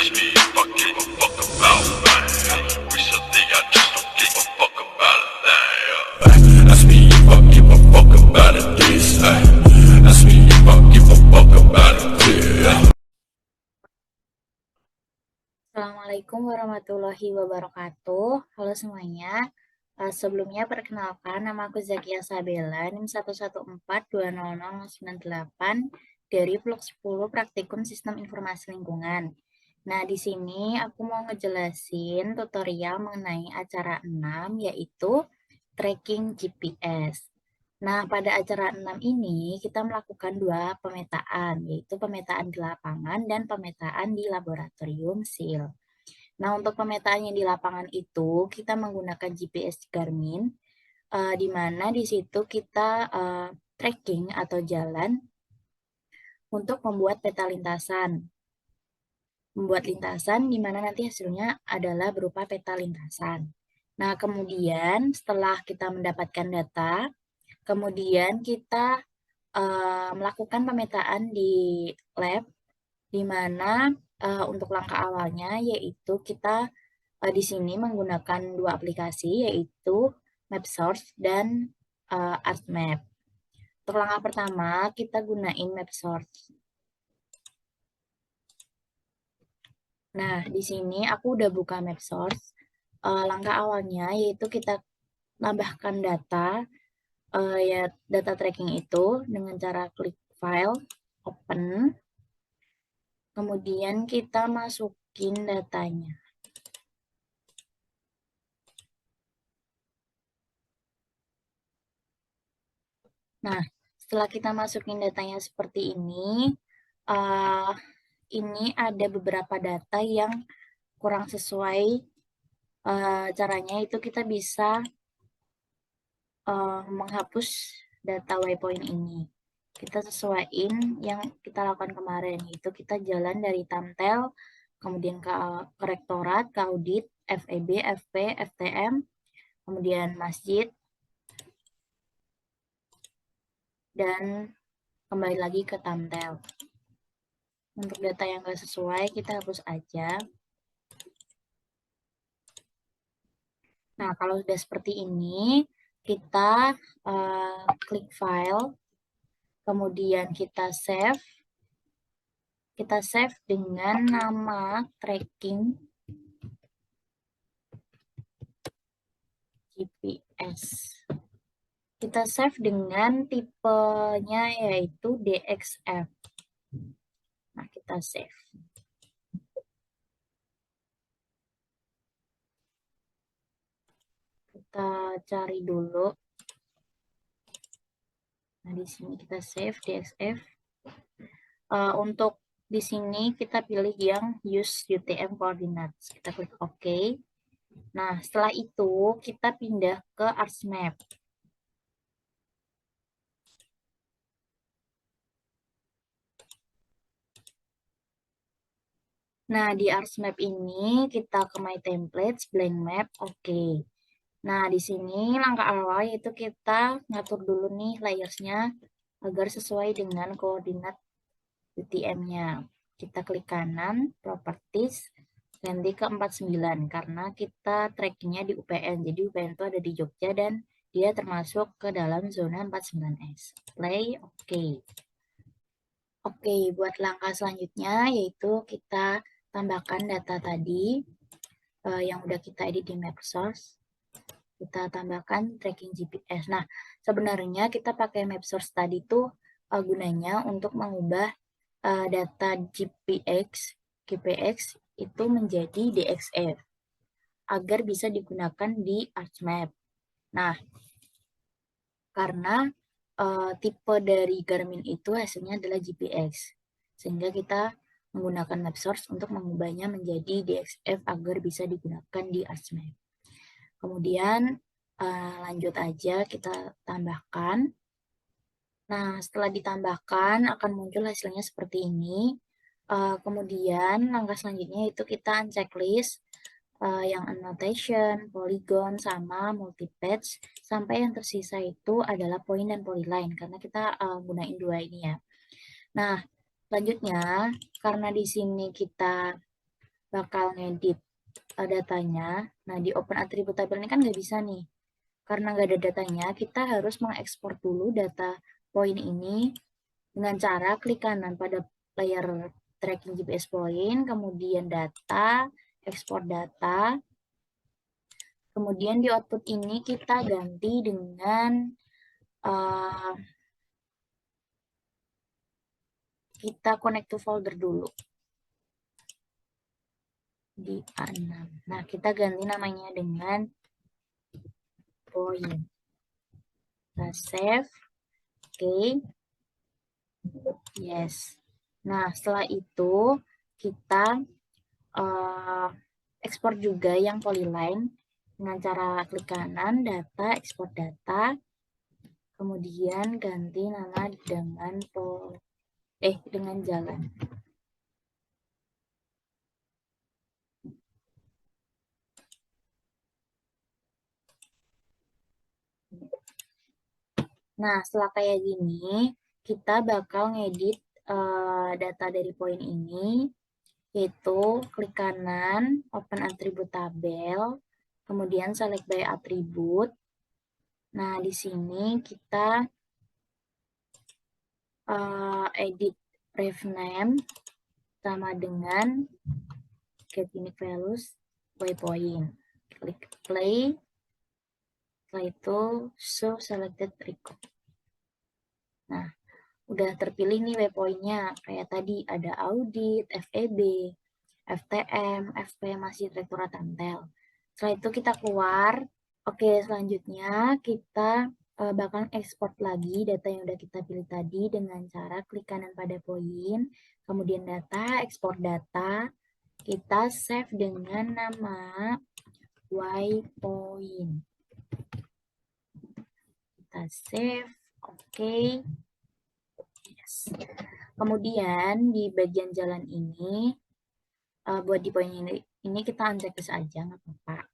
ask me if I give a fuck about man. Recently I just don't give a fuck about a thing. Ask me if I give a fuck about it this. Ask me if I give a fuck about it this. Assalamualaikum warahmatullahi wabarakatuh. Halo semuanya. Sebelumnya perkenalkan, nama aku Zakia Sabella, NIM 114200098 dari Blok 10 Praktikum Sistem Informasi Lingkungan. Nah, di sini aku mau ngejelasin tutorial mengenai acara 6, yaitu tracking GPS. Nah, pada acara 6 ini kita melakukan dua pemetaan, yaitu pemetaan di lapangan dan pemetaan di laboratorium SEAL. Nah, untuk pemetaan yang di lapangan itu kita menggunakan GPS Garmin, di mana di situ kita tracking atau jalan untuk membuat peta lintasan. Membuat lintasan di mana nanti hasilnya adalah berupa peta lintasan. Nah, kemudian setelah kita mendapatkan data, kemudian kita melakukan pemetaan di lab, di mana untuk langkah awalnya yaitu kita di sini menggunakan dua aplikasi, yaitu MapSource dan ArcMap. Untuk langkah pertama, kita gunain MapSource. Nah, di sini aku udah buka MapSource. Langkah awalnya yaitu kita tambahkan data, ya data tracking itu dengan cara klik file, open, kemudian kita masukin datanya. Nah, setelah kita masukin datanya seperti ini ada beberapa data yang kurang sesuai. Caranya itu kita bisa menghapus data waypoint ini. Kita sesuaiin yang kita lakukan kemarin, yaitu kita jalan dari Tamtel, kemudian ke Rektorat, ke Audit, FEB, FP, FTM, kemudian Masjid, dan kembali lagi ke Tamtel. Untuk data yang nggak sesuai, kita hapus aja. Nah, kalau sudah seperti ini, kita klik file, kemudian kita save. Kita save dengan nama tracking GPS. Kita save dengan tipenya yaitu DXF. Nah, kita save. Kita cari dulu. Nah, di sini kita save DXF. Untuk di sini kita pilih yang use UTM coordinates. Kita klik OK. Nah, setelah itu kita pindah ke ArcMap. Nah, di ArcMap ini kita ke My Templates, Blank Map, oke. Nah, di sini langkah awal yaitu kita ngatur dulu nih layersnya agar sesuai dengan koordinat UTM-nya. Kita klik kanan, Properties, ganti ke 49 karena kita trackingnya di UPN. Jadi UPN itu ada di Jogja dan dia termasuk ke dalam zona 49S. Play, oke. Oke, buat langkah selanjutnya yaitu kita tambahkan data tadi yang udah kita edit di MapSource. Kita tambahkan tracking GPS. Nah, sebenarnya kita pakai MapSource tadi tuh gunanya untuk mengubah data GPX itu menjadi DXF agar bisa digunakan di ArcMap. Nah, karena tipe dari Garmin itu hasilnya adalah GPX, sehingga kita menggunakan MapSource untuk mengubahnya menjadi DXF agar bisa digunakan di ArcMap. Kemudian lanjut aja kita tambahkan. Nah, setelah ditambahkan akan muncul hasilnya seperti ini. Kemudian langkah selanjutnya itu kita unchecklist yang annotation, polygon, sama multipatch, sampai yang tersisa itu adalah point dan polyline, karena kita gunain dua ini ya. Nah, selanjutnya, karena di sini kita bakal ngedit datanya. Nah, di open attribute table ini kan nggak bisa nih. Karena nggak ada datanya, kita harus mengekspor dulu data point ini dengan cara klik kanan pada layer tracking GPS point, kemudian data, ekspor data. Kemudian di output ini kita ganti dengan kita connect to folder dulu di A6. Nah, kita ganti namanya dengan point. Kita save. Oke. Yes. Nah, setelah itu kita ekspor juga yang polyline dengan cara klik kanan, data, ekspor data, kemudian ganti nama dengan jalan. Nah, setelah kayak gini, kita bakal ngedit data dari poin ini, yaitu klik kanan, open attribute tabel, kemudian select by attribute. Nah, di sini kita edit ref name sama dengan get unique values waypoint. Klik play. Setelah itu show selected record. Nah, udah terpilih nih waypointnya. Kayak tadi ada audit, FEB, FTM, FP masih rektorat Tantel. Setelah itu kita keluar. Oke, selanjutnya kita bakal ekspor lagi data yang udah kita pilih tadi dengan cara klik kanan pada poin, kemudian data, ekspor data, kita save dengan nama waypoint. Kita save, oke. Yes. Kemudian di bagian jalan ini, buat di poin ini kita unchecklist aja, nggak apa-apa.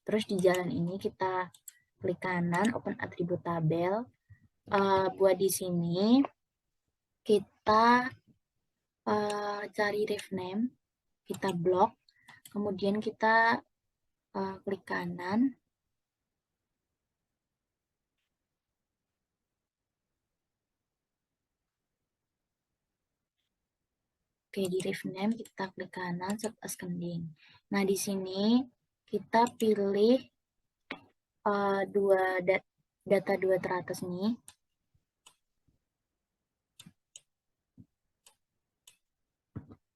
Terus di jalan ini kita klik kanan, open attribute tabel. Buat di sini kita cari ref name, kita blok, kemudian kita klik kanan. Oke, di ref name kita klik kanan, set ascending. Nah, di sini kita pilih data dua teratas nih.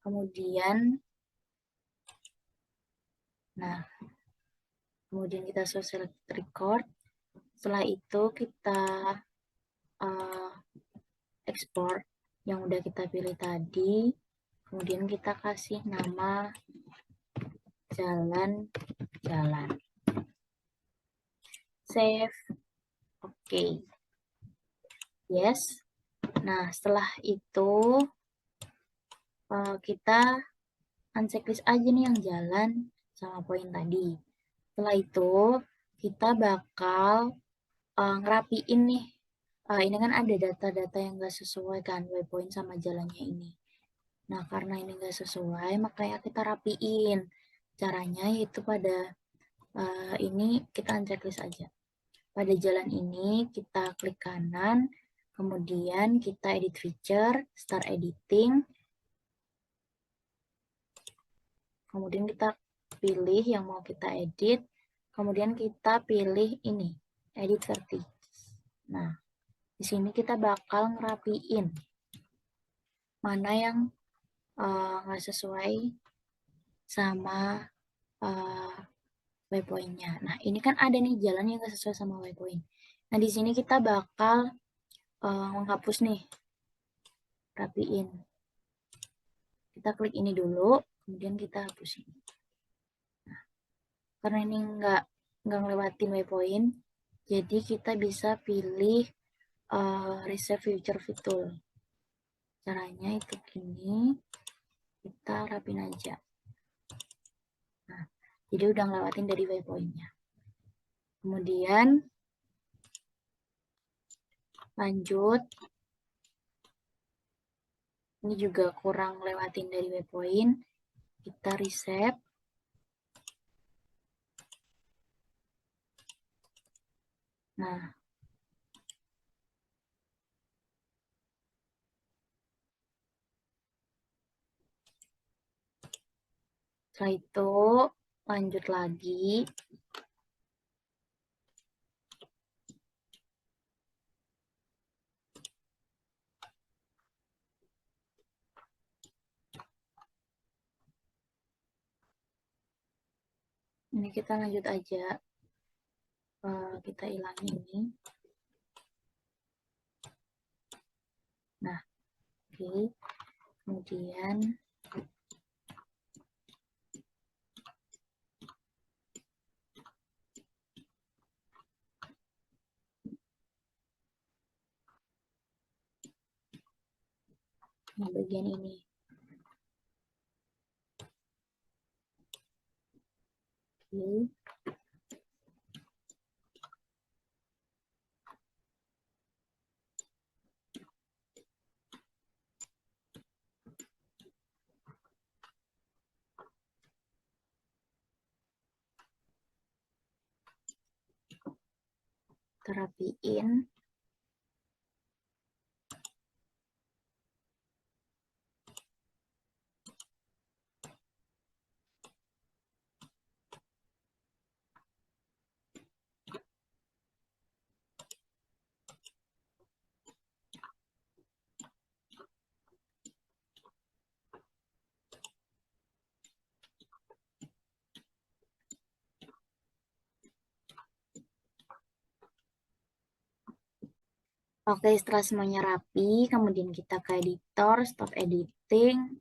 Kemudian kita select record. Setelah itu kita ekspor yang udah kita pilih tadi. Kemudian kita kasih nama jalan-jalan. Save. Oke. Yes. Nah, setelah itu kita unchecklist aja nih yang jalan sama poin tadi. Setelah itu kita bakal ngerapiin nih. Ini kan ada data-data yang nggak sesuai kan waypoint sama jalannya ini. Nah, karena ini nggak sesuai, makanya kita rapiin. Caranya yaitu pada ini kita unchecklist aja. Pada jalan ini kita klik kanan, kemudian kita edit feature, start editing. Kemudian kita pilih yang mau kita edit. Kemudian kita pilih ini, edit vertex. Nah, di sini kita bakal ngerapiin mana yang nggak sesuai sama waypointnya. Nah, ini kan ada nih jalan yang nggak sesuai sama waypoint. Nah, di sini kita bakal menghapus nih, rapiin. Kita klik ini dulu, kemudian kita hapusin. Nah, karena ini nggak ngelewatin waypoint, jadi kita bisa pilih reset future fit tool. Caranya itu gini, kita rapin aja. Nah, jadi udah ngelewatin dari waypointnya. Kemudian lanjut, ini juga kurang lewatin dari waypoint. kita reset. Nah, setelah itu lanjut lagi. Ini kita lanjut aja. Kita hilang ini. Nah, oke. Kemudian bagian ini. Oke. Terapiin. Oke, setelah semuanya rapi, kemudian kita ke editor, stop editing.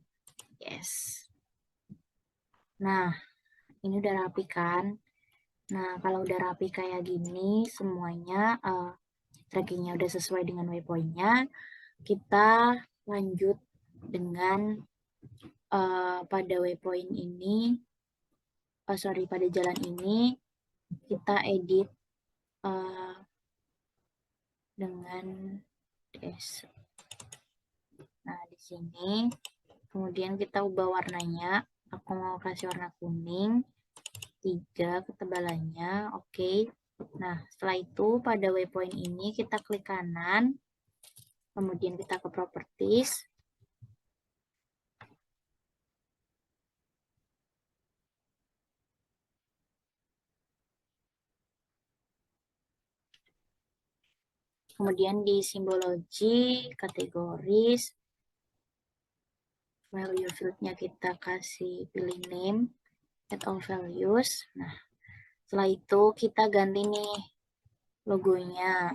Yes. Nah, ini udah rapi kan? Nah, kalau udah rapi kayak gini, semuanya trackingnya udah sesuai dengan waypointnya, kita lanjut dengan pada waypoint ini, pada jalan ini, kita edit dengan DS. Nah, di sini, kemudian kita ubah warnanya. Aku mau kasih warna kuning, 3 ketebalannya, oke. Nah, setelah itu pada waypoint ini kita klik kanan, kemudian kita ke properties. Kemudian di simbologi, kategoris, value field-nya kita kasih pilih name, add all values. Nah, setelah itu kita ganti nih logonya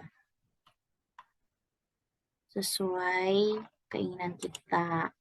sesuai keinginan kita.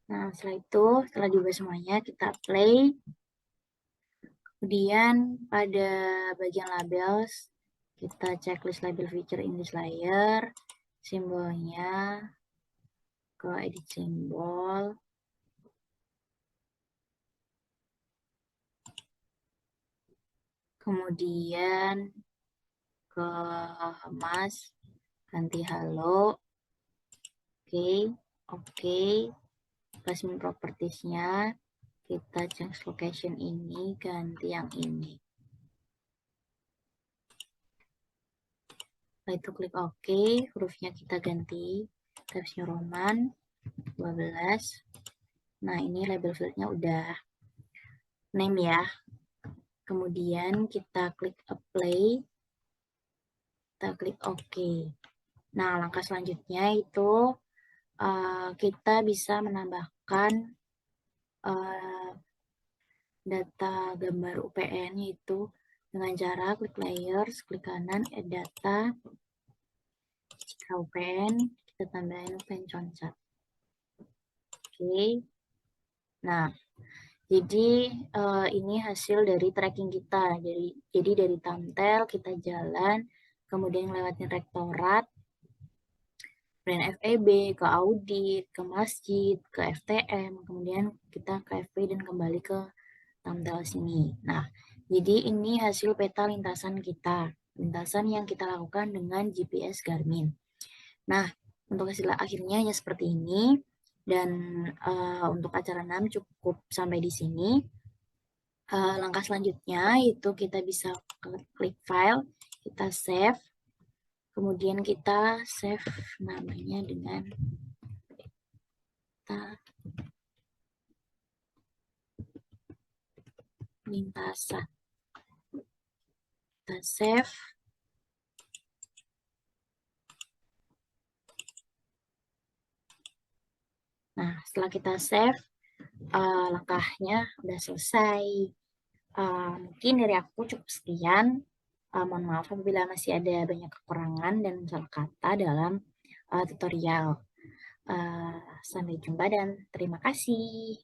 Nah, setelah itu, setelah diubah semuanya, kita play. Kemudian pada bagian labels, kita checklist label feature in this layer, simbolnya ke edit simbol. Kemudian ke mas, ganti halo. Oke, oke. Placement propertiesnya Kita change location ini, ganti yang ini. Setelah itu klik OK, hurufnya kita ganti, Times New Roman 12. Nah, ini label fieldnya udah name ya. Kemudian kita klik apply, kita klik OK. Nah, langkah selanjutnya itu kita bisa menambahkan data gambar UPN, yaitu dengan cara klik layers, klik kanan, add data, citra UPN, kita tambahin UPN concat. Oke. Nah, jadi ini hasil dari tracking kita. Jadi dari Tamtel kita jalan, kemudian lewatin rektorat, brand FEB, ke audit, ke masjid, ke FTM, kemudian kita ke FP dan kembali ke Tamtel sini. Nah, jadi ini hasil peta lintasan kita. Lintasan yang kita lakukan dengan GPS Garmin. Nah, untuk hasil akhirnya hanya seperti ini. Dan untuk acara 6 cukup sampai di sini. Langkah selanjutnya itu kita bisa klik file, kita save. Kemudian kita save namanya dengan lintasan. Kita save. Nah, setelah kita save, langkahnya udah selesai. Mungkin dari aku cukup sekian. Mohon maaf apabila masih ada banyak kekurangan dan salah kata dalam tutorial. Sampai jumpa dan terima kasih.